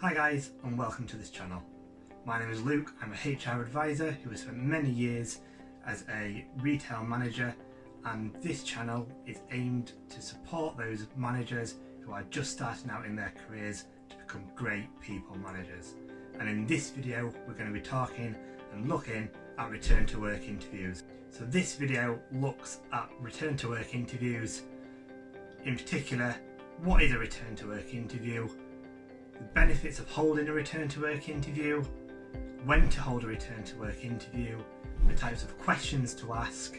Hi guys, and welcome to this channel. My name is Luke. I'm a HR advisor who has spent many years as a retail manager, and this channel is aimed to support those managers who are just starting out in their careers to become great people managers. And in this video we're going to be talking and looking at return to work interviews. So this video looks at return to work interviews, in particular what is a return to work interview, the benefits of holding a return to work interview, when to hold a return to work interview, the types of questions to ask,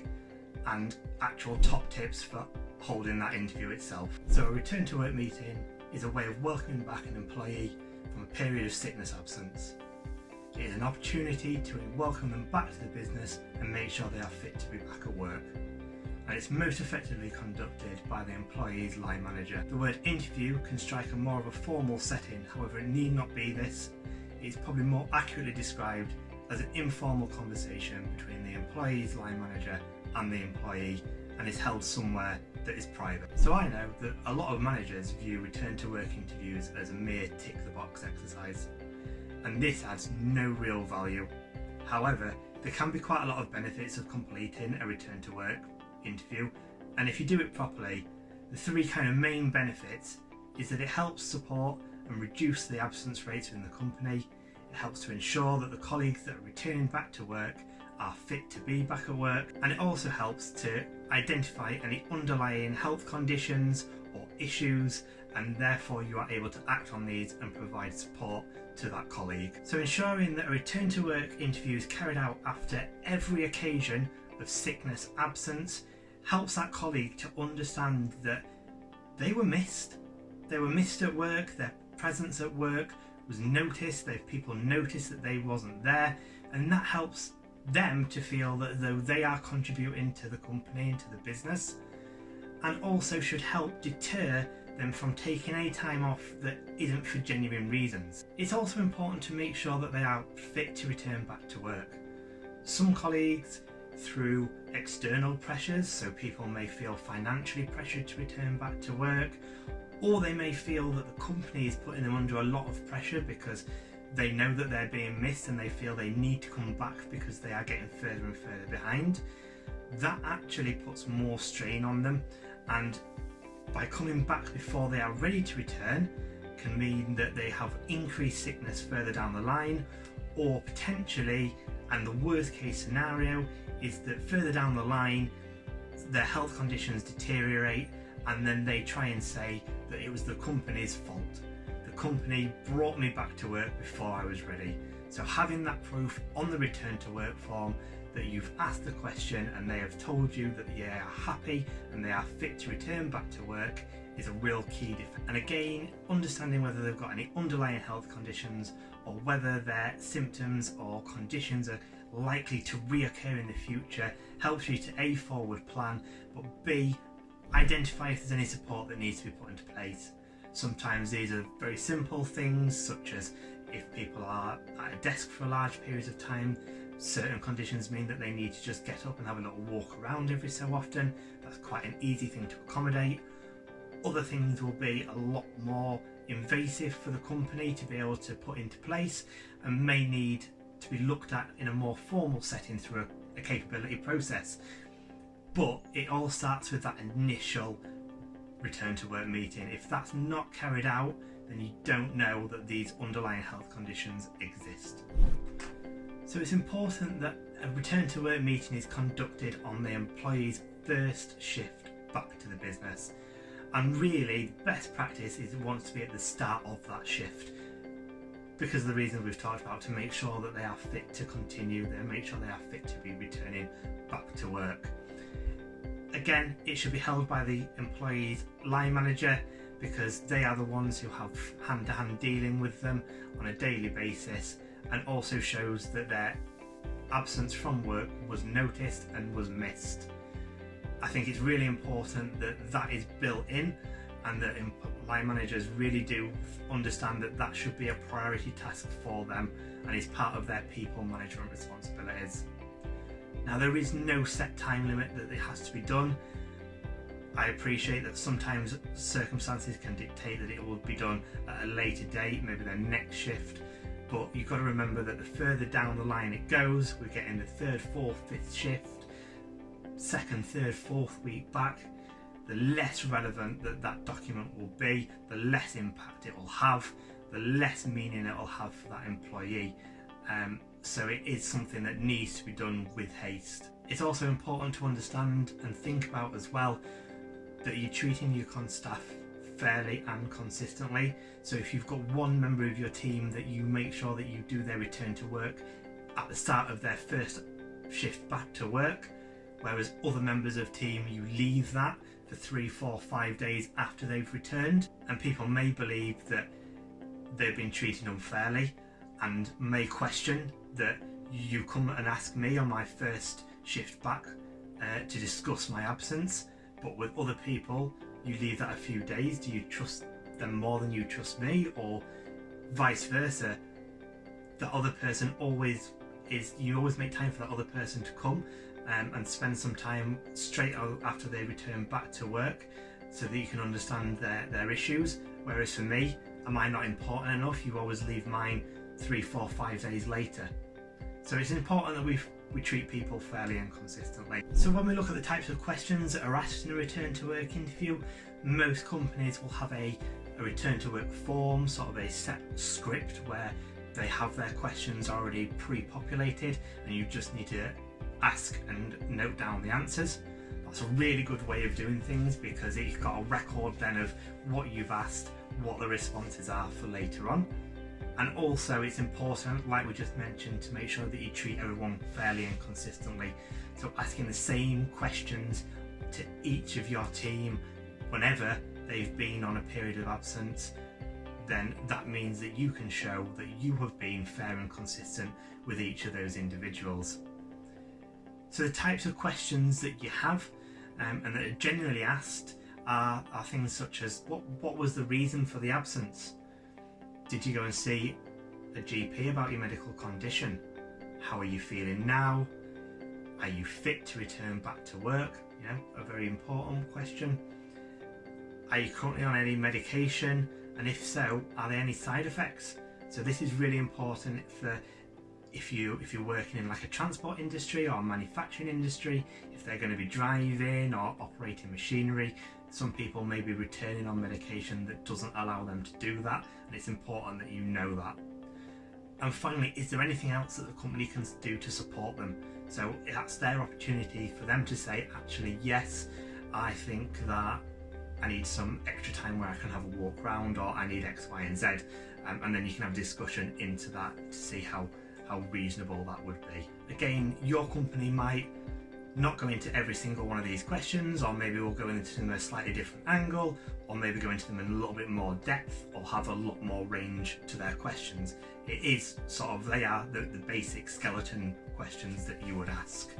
and actual top tips for holding that interview itself. So a return to work meeting is a way of welcoming back an employee from a period of sickness absence. It is an opportunity to welcome them back to the business and make sure they are fit to be back at work. And it's most effectively conducted by the employee's line manager. The word interview can strike a more of a formal setting, however it need not be this. It's probably more accurately described as an informal conversation between the employee's line manager and the employee, and is held somewhere that is private. So I know that a lot of managers view return to work interviews as a mere tick the box exercise, and this adds no real value. However, there can be quite a lot of benefits of completing a return to work interview, and if you do it properly, the three kind of main benefits is that it helps support and reduce the absence rates within the company. It helps to ensure that the colleagues that are returning back to work are fit to be back at work, and it also helps to identify any underlying health conditions or issues, and therefore you are able to act on these and provide support to that colleague. So ensuring that a return to work interview is carried out after every occasion of sickness absence helps that colleague to understand that they were missed. They were missed at work, their presence at work was noticed, people noticed that they wasn't there, and that helps them to feel that though they are contributing to the company and to the business, and also should help deter them from taking any time off that isn't for genuine reasons. It's also important to make sure that they are fit to return back to work. Some colleagues, through external pressures, so people may feel financially pressured to return back to work, or they may feel that the company is putting them under a lot of pressure because they know that they're being missed and they feel they need to come back because they are getting further and further behind. That actually puts more strain on them, and by coming back before they are ready to return can mean that they have increased sickness further down the line, or potentially, and the worst case scenario is that further down the line their health conditions deteriorate, and then they try and say that it was the company's fault. The company brought me back to work before I was ready. So having that proof on the return to work form that you've asked the question and they have told you that they are happy and they are fit to return back to work is a real key difference. And again, understanding whether they've got any underlying health conditions or whether their symptoms or conditions are likely to reoccur in the future helps you to A, forward plan, but B, identify if there's any support that needs to be put into place. Sometimes these are very simple things, such as if people are at a desk for large periods of time, certain conditions mean that they need to just get up and have a little walk around every so often. That's quite an easy thing to accommodate. Other things will be a lot more invasive for the company to be able to put into place and may need to be looked at in a more formal setting through a capability process. But it all starts with that initial return to work meeting. If that's not carried out, then you don't know that these underlying health conditions exist. So it's important that a return to work meeting is conducted on the employee's first shift back to the business. And really, best practice is it wants to be at the start of that shift, because of the reasons we've talked about, to make sure that they are fit to continue, they make sure they are fit to be returning back to work. Again, it should be held by the employee's line manager, because they are the ones who have hand-to-hand dealing with them on a daily basis, and also shows that their absence from work was noticed and was missed. I think it's really important that that is built in, and that line managers really do understand that that should be a priority task for them and is part of their people management responsibilities. Now, there is no set time limit that it has to be done. I appreciate that sometimes circumstances can dictate that it will be done at a later date, maybe their next shift, but you've got to remember that the further down the line it goes, we're getting the third, fourth, fifth shift, second, third, fourth week back, the less relevant that document will be, the less impact it will have, the less meaning it will have for that employee. So it is something that needs to be done with haste. It's also important to understand and think about as well that you're treating your staff fairly and consistently. So if you've got one member of your team, that you make sure that you do their return to work at the start of their first shift back to work, whereas other members of team, you leave that for 3, 4, 5 days after they've returned, and people may believe that they've been treated unfairly and may question that you come and ask me on my first shift back to discuss my absence, but with other people you leave that a few days. Do you trust them more than you trust me, or vice versa? The other person always is, you always make time for that other person to come and spend some time straight after they return back to work, so that you can understand their issues. Whereas for me, am I not important enough? You always leave mine 3, 4, 5 days later. So it's important that we treat people fairly and consistently. So when we look at the types of questions that are asked in a return to work interview, most companies will have a return to work form, sort of a set script where they have their questions already pre-populated and you just need to ask and note down the answers. That's a really good way of doing things, because you've got a record then of what you've asked, what the responses are for later on. And also it's important, like we just mentioned, to make sure that you treat everyone fairly and consistently. So asking the same questions to each of your team whenever they've been on a period of absence, then that means that you can show that you have been fair and consistent with each of those individuals. So the types of questions that you have and that are generally asked are things such as, what was the reason for the absence? Did you go and see a GP about your medical condition? How are you feeling now? Are you fit to return back to work? You know, a very important question. Are you currently on any medication? And if so, are there any side effects? So this is really important for if you're working in like a transport industry or a manufacturing industry, if they're going to be driving or operating machinery. Some people may be returning on medication that doesn't allow them to do that, and it's important that you know that. And finally, is there anything else that the company can do to support them? So that's their opportunity for them to say, actually, yes, I think that I need some extra time where I can have a walk around, or I need X, Y, and Z. And then you can have a discussion into that to see how reasonable that would be. Again, your company might not go into every single one of these questions, or maybe we'll go into them at a slightly different angle, or maybe go into them in a little bit more depth, or have a lot more range to their questions. It is sort of, they are the basic skeleton questions that you would ask.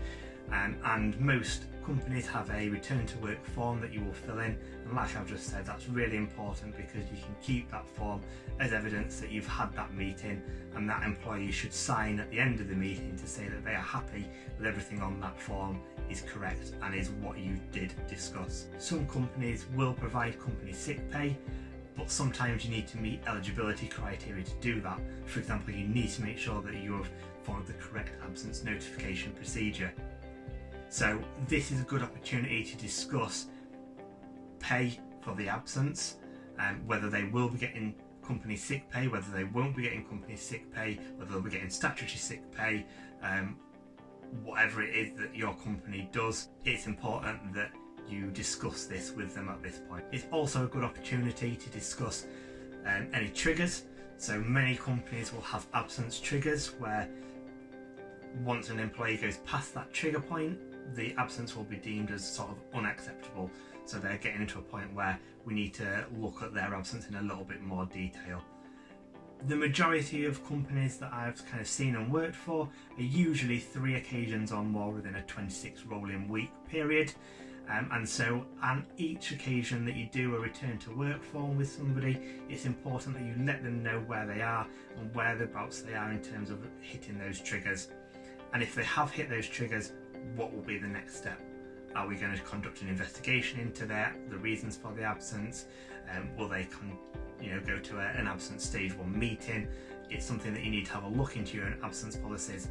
And most companies have a return to work form that you will fill in, and like I've just said, that's really important because you can keep that form as evidence that you've had that meeting, and that employee should sign at the end of the meeting to say that they are happy with everything on that form is correct and is what you did discuss. Some companies will provide company sick pay, but sometimes you need to meet eligibility criteria to do that. For example, you need to make sure that you have followed the correct absence notification procedure. So this is a good opportunity to discuss pay for the absence, whether they will be getting company sick pay, whether they won't be getting company sick pay, whether they'll be getting statutory sick pay, whatever it is that your company does. It's important that you discuss this with them at this point. It's also a good opportunity to discuss any triggers. So many companies will have absence triggers where once an employee goes past that trigger point, the absence will be deemed as sort of unacceptable. So they're getting into a point where we need to look at their absence in a little bit more detail. The majority of companies that I've kind of seen and worked for are usually 3 occasions or more within a 26 rolling week period. And so on each occasion that you do a return to work form with somebody, it's important that you let them know where they are and whereabouts they are in terms of hitting those triggers. And if they have hit those triggers, what will be the next step? Are we going to conduct an investigation into the reasons for the absence? Will they go to an absence stage 1 meeting? It's something that you need to have a look into your own absence policies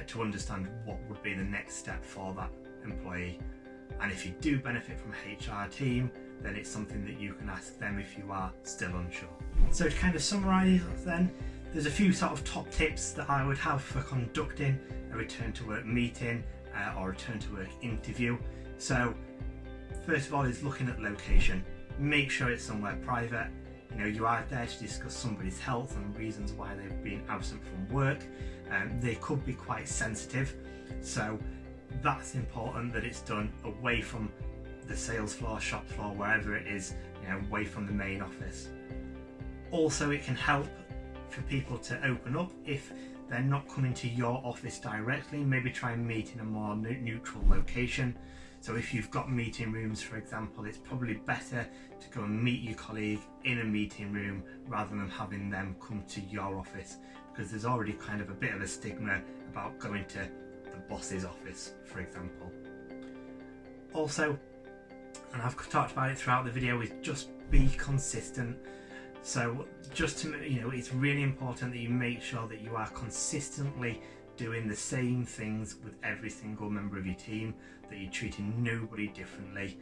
to understand what would be the next step for that employee. And if you do benefit from a HR team, then it's something that you can ask them if you are still unsure. So to kind of summarise then, there's a few sort of top tips that I would have for conducting a return to work meeting or return to work interview. So first of all is looking at location. Make sure it's somewhere private. You are there to discuss somebody's health and reasons why they've been absent from work. They could be quite sensitive, so that's important that it's done away from the sales floor, shop floor, wherever it is, away from the main office. Also, it can help for people to open up if they're not coming to your office directly. Maybe try and meet in a more neutral location. So if you've got meeting rooms, for example, it's probably better to go and meet your colleague in a meeting room rather than having them come to your office, because there's already kind of a bit of a stigma about going to the boss's office, for example. Also, and I've talked about it throughout the video, is just be consistent. So just to, it's really important that you make sure that you are consistently doing the same things with every single member of your team, that you're treating nobody differently.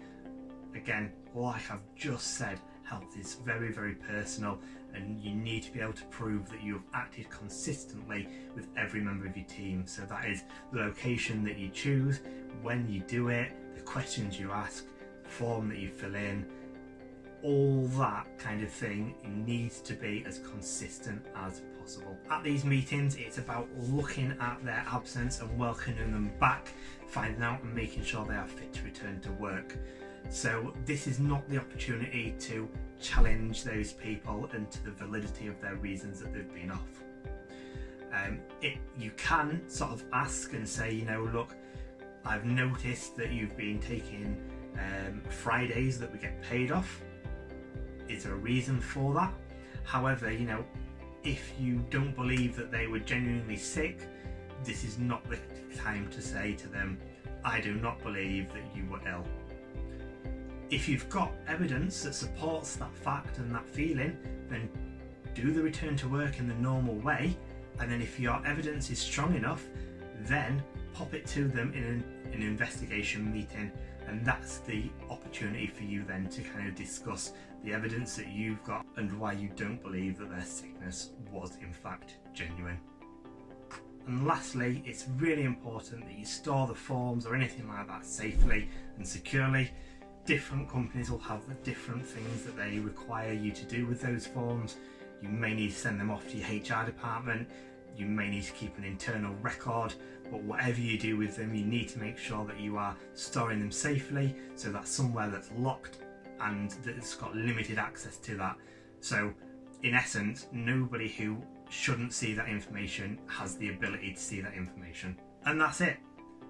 Again, like I've just said, health is very, very personal, and you need to be able to prove that you have acted consistently with every member of your team. So that is the location that you choose, when you do it, the questions you ask, the form that you fill in, all that kind of thing needs to be as consistent as possible. At these meetings, it's about looking at their absence and welcoming them back, finding out and making sure they are fit to return to work. So this is not the opportunity to challenge those people into the validity of their reasons that they've been off. You can sort of ask and say, look, I've noticed that you've been taking Fridays that we get paid off. Is there a reason for that? However, if you don't believe that they were genuinely sick, this is not the time to say to them, I do not believe that you were ill. If you've got evidence that supports that fact and that feeling, then do the return to work in the normal way, and then if your evidence is strong enough, then pop it to them in an investigation meeting, and that's the opportunity for you then to kind of discuss the evidence that you've got and why you don't believe that their sickness was in fact genuine. And lastly, it's really important that you store the forms or anything like that safely and securely. Different companies will have the different things that they require you to do with those forms. You may need to send them off to your HR department, you may need to keep an internal record, but whatever you do with them, you need to make sure that you are storing them safely, so that's somewhere that's locked and that's got limited access to that. So in essence, nobody who shouldn't see that information has the ability to see that information. And that's it.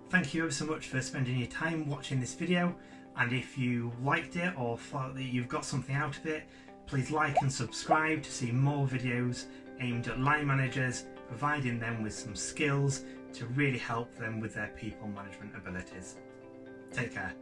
Thank you ever so much for spending your time watching this video, and if you liked it or thought that you've got something out of it, please like and subscribe to see more videos aimed at line managers, providing them with some skills to really help them with their people management abilities. Take care.